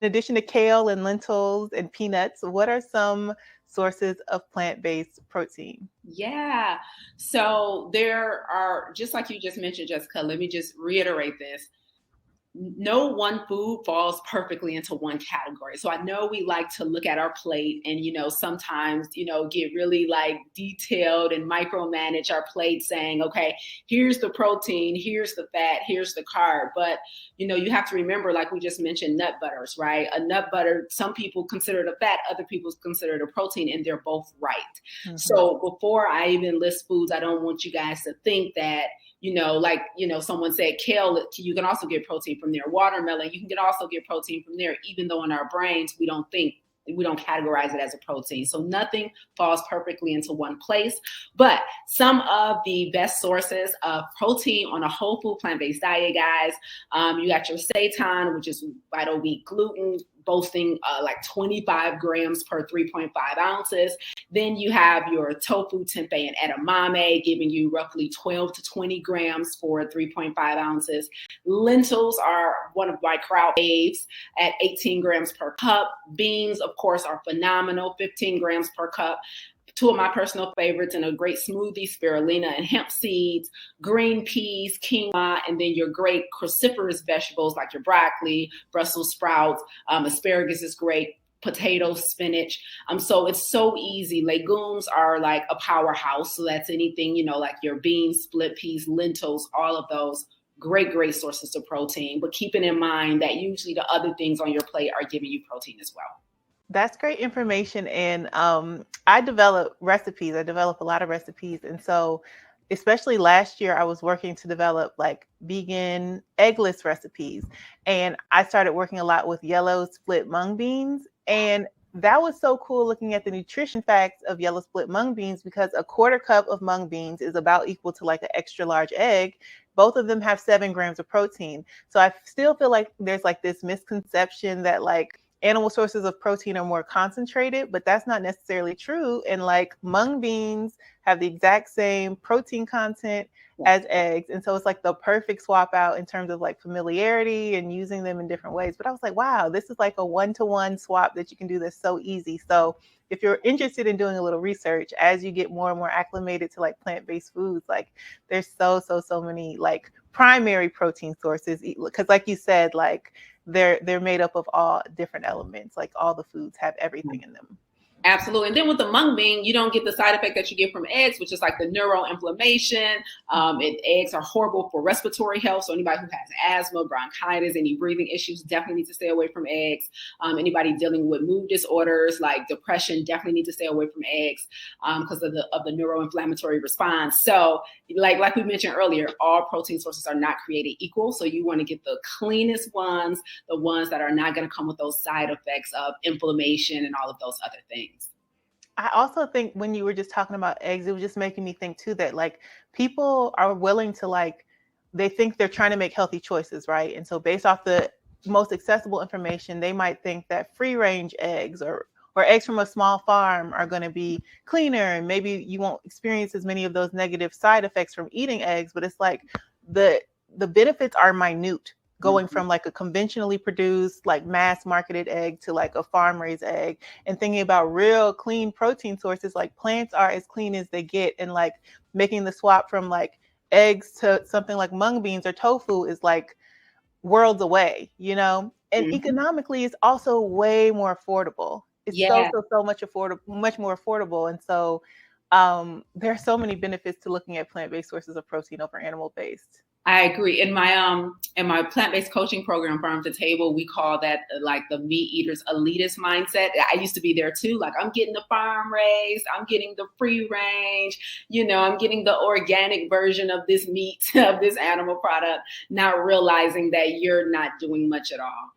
addition to kale and lentils and peanuts, what are some sources of plant-based protein? Yeah. So there are, just like you just mentioned, Jessica, let me just reiterate this. No one food falls perfectly into one category. So I know we like to look at our plate and, sometimes, get really like detailed and micromanage our plate saying, okay, here's the protein, here's the fat, here's the carb. But, you have to remember, like we just mentioned, nut butters, right? A nut butter, some people consider it a fat, other people consider it a protein, and they're both right. Mm-hmm. So before I even list foods, I don't want you guys to think that, someone said kale, you can also get protein from there. Watermelon, you can also get protein from there, even though in our brains, we don't categorize it as a protein. So nothing falls perfectly into one place, but some of the best sources of protein on a whole food plant-based diet, guys, you got your seitan, which is vital wheat gluten, boasting like 25 grams per 3.5 ounces. Then you have your tofu, tempeh, and edamame, giving you roughly 12 to 20 grams for 3.5 ounces. Lentils are one of my crowd faves at 18 grams per cup. Beans, of course, are phenomenal, 15 grams per cup. Two of my personal favorites and a great smoothie, spirulina and hemp seeds, green peas, quinoa, and then your great cruciferous vegetables like your broccoli, Brussels sprouts, asparagus is great, potatoes, spinach. So it's so easy. Legumes are like a powerhouse. So that's anything, like your beans, split peas, lentils, all of those. Great sources of protein. But keeping in mind that usually the other things on your plate are giving you protein as well. That's great information. And I develop recipes. I develop a lot of recipes. And so especially last year, I was working to develop like vegan eggless recipes. And I started working a lot with yellow split mung beans. And that was so cool looking at the nutrition facts of yellow split mung beans, because a quarter cup of mung beans is about equal to like an extra large egg. Both of them have 7 grams of protein. So I still feel like there's like this misconception that like animal sources of protein are more concentrated, but that's not necessarily true. And like mung beans have the exact same protein content as eggs. And so it's like the perfect swap out in terms of like familiarity and using them in different ways. But I was like, wow, this is like a 1-to-1 swap that you can do that's so easy. So if you're interested in doing a little research, as you get more and more acclimated to like plant-based foods, like there's so many like primary protein sources, because like you said, like they're made up of all different elements. Like all the foods have everything in them. Absolutely. And then with the mung bean, you don't get the side effect that you get from eggs, which is like the neuroinflammation. Eggs are horrible for respiratory health. So anybody who has asthma, bronchitis, any breathing issues definitely need to stay away from eggs. Anybody dealing with mood disorders like depression definitely need to stay away from eggs because of the neuroinflammatory response. So like we mentioned earlier, all protein sources are not created equal. So you want to get the cleanest ones, the ones that are not going to come with those side effects of inflammation and all of those other things. I also think when you were just talking about eggs, it was just making me think too that like people are willing to like, they think they're trying to make healthy choices, right? And so based off the most accessible information, they might think that free range eggs or eggs from a small farm are going to be cleaner, and maybe you won't experience as many of those negative side effects from eating eggs. But it's like the benefits are minute, going from like a conventionally produced, like mass marketed egg to like a farm raised egg, and thinking about real clean protein sources, like plants are as clean as they get. And like making the swap from like eggs to something like mung beans or tofu is like worlds away, and economically it's also way more affordable. It's so much more affordable. And so there are so many benefits to looking at plant-based sources of protein over animal-based. I agree. In my plant-based coaching program, Farm to Table, we call that like the meat eaters elitist mindset. I used to be there too. Like, I'm getting the farm raised, I'm getting the free range, I'm getting the organic version of this meat, of this animal product, not realizing that you're not doing much at all.